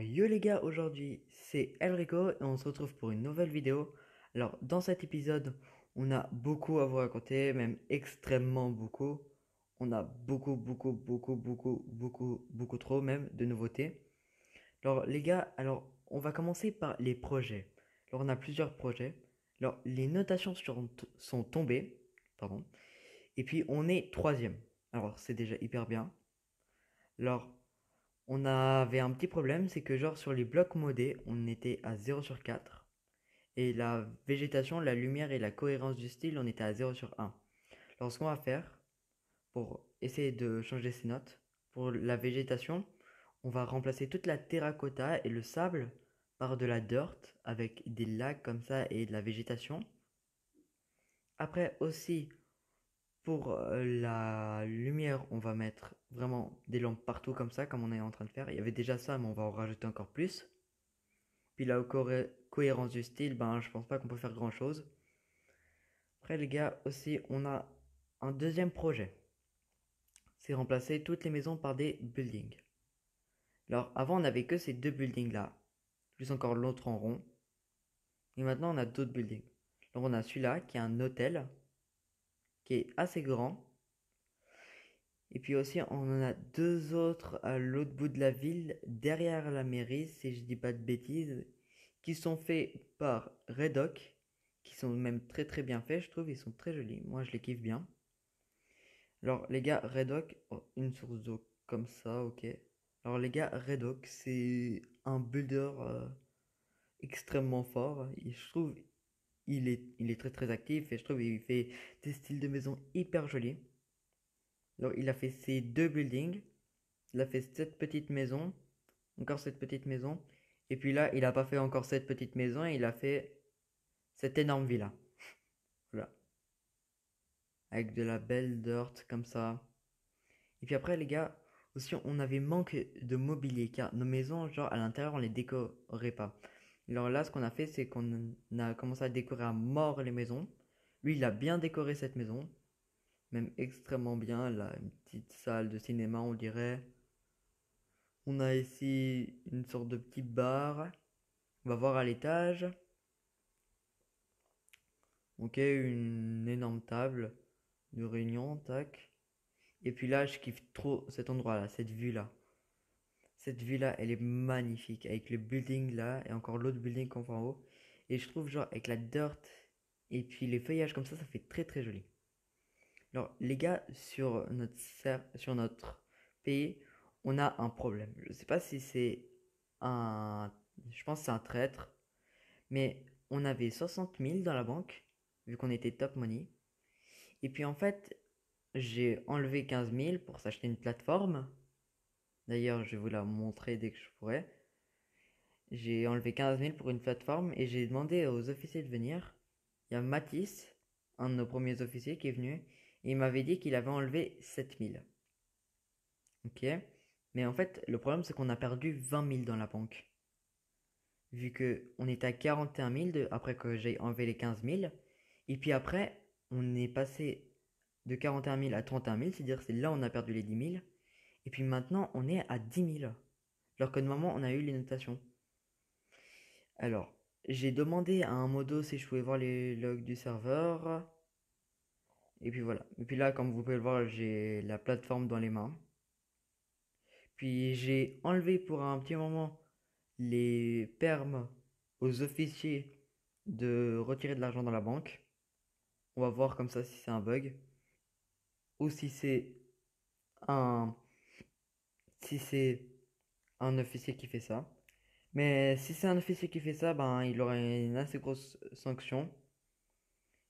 Alors yo les gars, aujourd'hui c'est Elrico et on se retrouve pour une nouvelle vidéo. Alors dans cet épisode, on a beaucoup à vous raconter, même extrêmement beaucoup. On a beaucoup trop même de nouveautés. Alors les gars, on va commencer par les projets. Alors on a plusieurs projets. Alors les notations sont tombées, pardon. Et puis on est troisième. Alors c'est déjà hyper bien. Alors on avait un petit problème, c'est que genre sur les blocs modés, on était à 0/4. Et la végétation, la lumière et la cohérence du style, on était à 0/1. Alors ce qu'on va faire pour essayer de changer ces notes, pour la végétation, on va remplacer toute la terracotta et le sable par de la dirt avec des lacs comme ça et de la végétation. Après aussi, pour la lumière, on va mettre vraiment des lampes partout comme ça, comme on est en train de faire. Il y avait déjà ça, mais on va en rajouter encore plus. Puis la cohérence du style, ben je pense pas qu'on peut faire grand chose. Après les gars, aussi on a un deuxième projet. C'est remplacer toutes les maisons par des buildings. Alors avant on n'avait que ces deux buildings là, plus encore l'autre en rond. Et maintenant on a d'autres buildings. Donc on a celui-là qui est un hôtel, qui est assez grand. Et puis aussi on en a deux autres à l'autre bout de la ville, derrière la mairie, si je dis pas de bêtises, qui sont faits par Redoc, qui sont même très bien faits, je trouve, ils sont très jolis, moi je les kiffe bien. Alors les gars, Redoc, oh, une source d'eau comme ça, ok. Alors les gars, Redoc, c'est un builder extrêmement fort, et je trouve il est très actif, et je trouve il fait des styles de maison hyper jolis. Alors il a fait ces deux buildings, il a fait cette petite maison, encore cette petite maison, et puis là il a pas fait encore cette petite maison, et il a fait cette énorme villa. Voilà. Avec de la belle dirt comme ça. Et puis après, les gars, aussi, on avait manque de mobilier car nos maisons, genre à l'intérieur, on les décorait pas. Alors là, ce qu'on a fait, c'est qu'on a commencé à décorer à mort les maisons. Lui, il a bien décoré cette maison, même extrêmement bien. Là, une petite salle de cinéma, on dirait. On a ici une sorte de petit bar. On va voir à l'étage. Ok, une énorme table de réunion, tac. Et puis là, je kiffe trop cet endroit-là, cette vue-là. Cette vue-là, elle est magnifique avec le building là et encore l'autre building qu'on voit en haut. Et je trouve genre avec la dirt et puis les feuillages comme ça fait très joli. Alors les gars, sur notre pays, on a un problème. Je sais pas si c'est un... Je pense que c'est un traître. Mais on avait 60 000 dans la banque, vu qu'on était top money. Et puis en fait, j'ai enlevé 15 000 pour s'acheter une plateforme. D'ailleurs, je vais vous la montrer dès que je pourrai. J'ai enlevé 15 000 pour une plateforme et j'ai demandé aux officiers de venir. Il y a Mathis, un de nos premiers officiers, qui est venu et il m'avait dit qu'il avait enlevé 7 000. Ok. Mais en fait, le problème c'est qu'on a perdu 20 000 dans la banque. Vu que on était à 41 000 après que j'ai enlevé les 15 000. Et puis après, on est passé de 41 000 à 31 000, c'est-à-dire c'est là où on a perdu les 10 000. Et puis maintenant, on est à 10 000. Alors que normalement, on a eu les notations. Alors, j'ai demandé à un modo si je pouvais voir les logs du serveur. Et puis voilà. Et puis là, comme vous pouvez le voir, j'ai la plateforme dans les mains. Puis j'ai enlevé pour un petit moment les permes aux officiers de retirer de l'argent dans la banque. On va voir comme ça si c'est un bug. Ou un, si c'est un officier qui fait ça. Mais si c'est un officier qui fait ça, ben il aura une assez grosse sanction.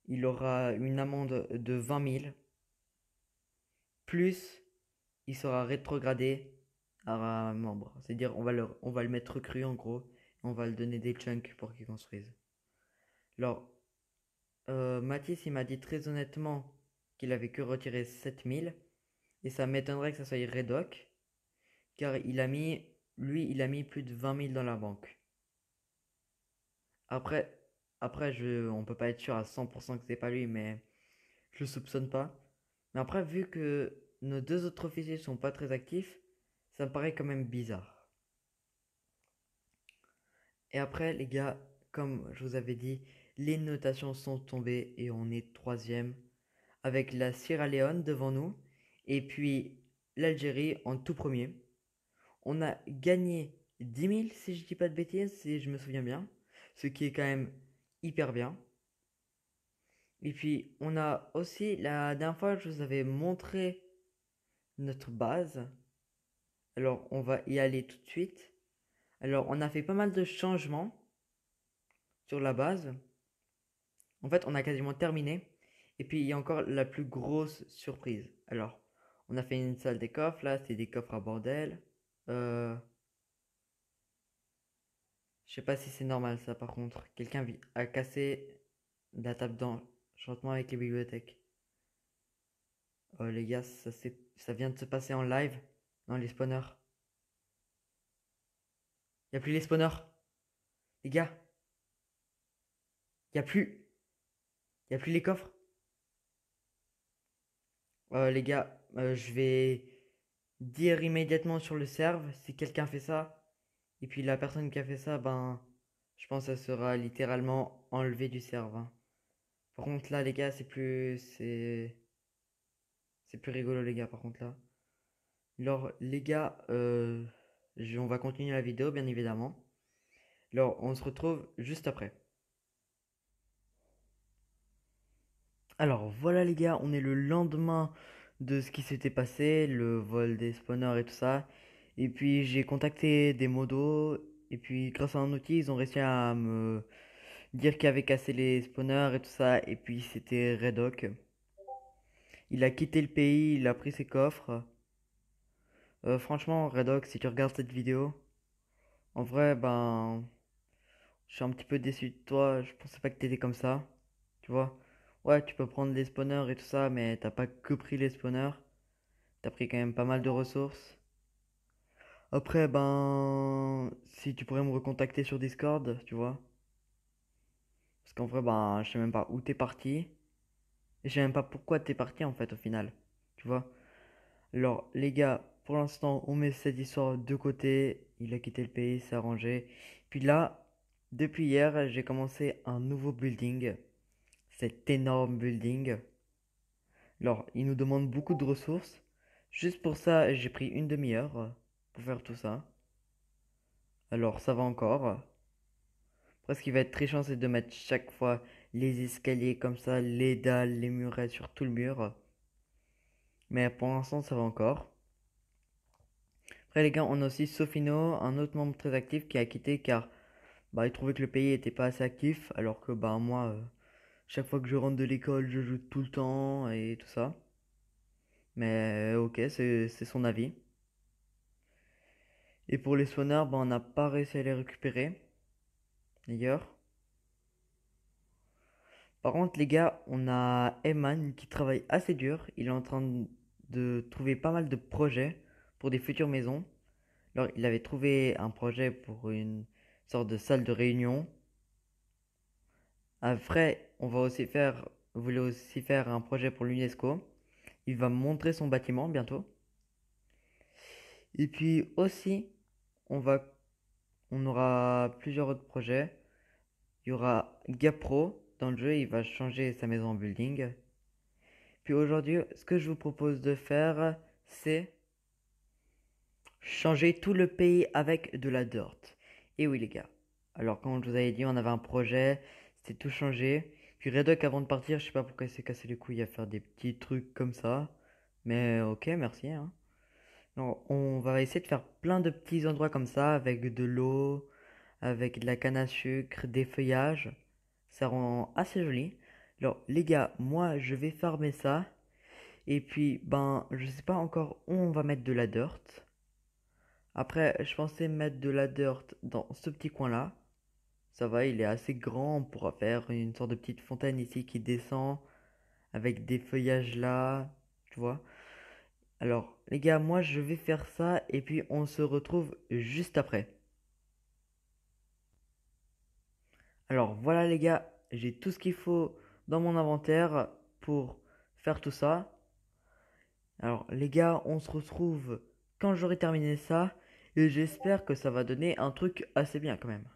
Il aura une amende de 20 000, plus il sera rétrogradé à un membre. C'est-à-dire on va le mettre recru en gros, et on va le donner des chunks pour qu'il construise. Alors, Mathis, il m'a dit très honnêtement qu'il avait que retiré 7 000, et ça m'étonnerait que ça soit Redoc, car il a mis plus de 20 000 dans la banque. Après, on peut pas être sûr à 100% que c'est pas lui, mais je le soupçonne pas. Mais après, vu que nos deux autres officiers sont pas très actifs, ça me paraît quand même bizarre. Et après, les gars, comme je vous avais dit, les notations sont tombées et on est troisième avec la Sierra Leone devant nous et puis l'Algérie en tout premier. On a gagné 10 000 si je dis pas de bêtises, si je me souviens bien, ce qui est quand même hyper bien. Et puis on a aussi, la dernière fois, je vous avais montré notre base. Alors on va y aller tout de suite. Alors on a fait pas mal de changements sur la base. En fait, on a quasiment terminé. Et puis, il y a encore la plus grosse surprise. Alors, on a fait une salle des coffres. Là, c'est des coffres à bordel. Euh, je sais pas si c'est normal, ça, par contre. Quelqu'un a cassé la table d'enchantement avec les bibliothèques. Oh, les gars, ça vient de se passer en live dans les spawners. Il n'y a plus les spawners. Les gars, il n'y a plus. Il n'y a plus les coffres. Les gars, je vais dire immédiatement sur le serve si quelqu'un fait ça. Et puis la personne qui a fait ça, ben, je pense que ça sera littéralement enlevé du serve, hein. Par contre là, les gars, c'est plus rigolo, les gars. Par contre là. Alors, les gars, on va continuer la vidéo, bien évidemment. Alors, on se retrouve juste après. Alors voilà les gars, on est le lendemain de ce qui s'était passé, le vol des spawners et tout ça. Et puis j'ai contacté des modos, et puis grâce à un outil, ils ont réussi à me dire qu'il avait cassé les spawners et tout ça. Et puis c'était Redoc. Il a quitté le pays, il a pris ses coffres. Franchement, Redoc, si tu regardes cette vidéo, en vrai, ben, je suis un petit peu déçu de toi. Je pensais pas que t'étais comme ça, tu vois. Ouais, tu peux prendre les spawners et tout ça, mais t'as pas que pris les spawners. T'as pris quand même pas mal de ressources. Après, ben, si tu pourrais me recontacter sur Discord, tu vois. Parce qu'en vrai, ben, je sais même pas où t'es parti. Et je sais même pas pourquoi t'es parti en fait au final. Tu vois. Alors, les gars, pour l'instant, on met cette histoire de côté. Il a quitté le pays, c'est arrangé. Puis là, depuis hier, j'ai commencé un nouveau building. Cet énorme building. Alors, il nous demande beaucoup de ressources. Juste pour ça, j'ai pris une demi-heure pour faire tout ça. Alors, ça va encore. Après, ce qui va être très chiant, c'est de mettre chaque fois les escaliers comme ça, les dalles, les murets sur tout le mur. Mais pour l'instant, ça va encore. Après, les gars, on a aussi Sofino, un autre membre très actif qui a quitté car bah, il trouvait que le pays était pas assez actif. Alors que bah, moi, chaque fois que je rentre de l'école, je joue tout le temps et tout ça. Mais ok, c'est son avis. Et pour les spawners, bah, on n'a pas réussi à les récupérer. D'ailleurs. Par contre, les gars, on a Eman qui travaille assez dur. Il est en train de trouver pas mal de projets pour des futures maisons. Alors, il avait trouvé un projet pour une sorte de salle de réunion. Après, on voulait aussi faire un projet pour l'UNESCO. Il va montrer son bâtiment bientôt. Et puis aussi, on va, on aura plusieurs autres projets. Il y aura Gapro dans le jeu, il va changer sa maison en building. Puis aujourd'hui, ce que je vous propose de faire, c'est changer tout le pays avec de la dirt. Et oui les gars. Alors comme je vous avais dit, on avait un projet, c'était tout changé. Puis Redok avant de partir, je sais pas pourquoi il s'est cassé les couilles à faire des petits trucs comme ça. Mais ok, merci, hein. Alors, on va essayer de faire plein de petits endroits comme ça, avec de l'eau, avec de la canne à sucre, des feuillages. Ça rend assez joli. Alors les gars, moi je vais farmer ça. Et puis, ben, je sais pas encore où on va mettre de la dirt. Après, je pensais mettre de la dirt dans ce petit coin-là. Ça va, il est assez grand. On pourra faire une sorte de petite fontaine ici qui descend avec des feuillages là. Tu vois? Alors, les gars, moi je vais faire ça et puis on se retrouve juste après. Alors, voilà, les gars, j'ai tout ce qu'il faut dans mon inventaire pour faire tout ça. Alors les gars, on se retrouve quand j'aurai terminé ça et j'espère que ça va donner un truc assez bien quand même.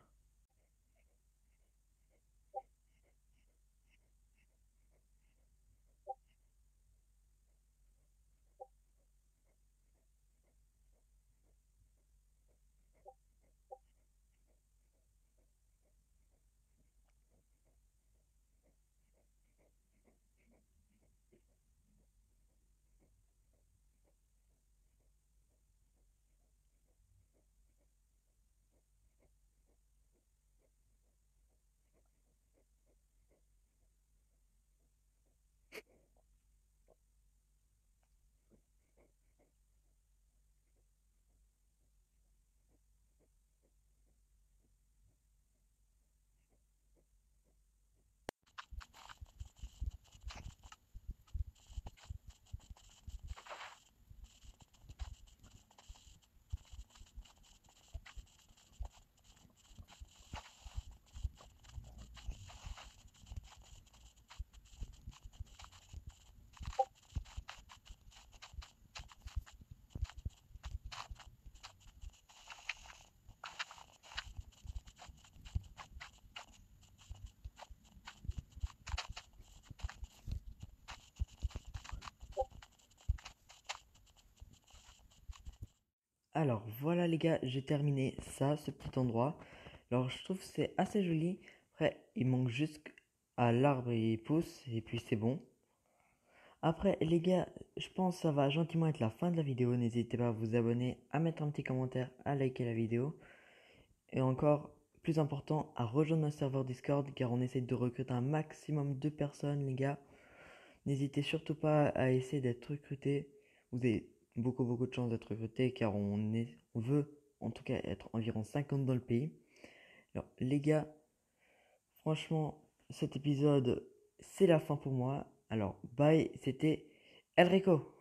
Alors voilà les gars, j'ai terminé ça, ce petit endroit. Alors je trouve que c'est assez joli. Après, il manque juste à l'arbre et il pousse et puis c'est bon. Après les gars, je pense que ça va gentiment être la fin de la vidéo. N'hésitez pas à vous abonner, à mettre un petit commentaire, à liker la vidéo. Et encore plus important, à rejoindre notre serveur Discord car on essaie de recruter un maximum de personnes les gars. N'hésitez surtout pas à essayer d'être recruté. Vous avez beaucoup de chances d'être recruté car on veut en tout cas être environ 50 dans le pays. Alors les gars, franchement, cet épisode, c'est la fin pour moi. Alors bye, c'était Elrico.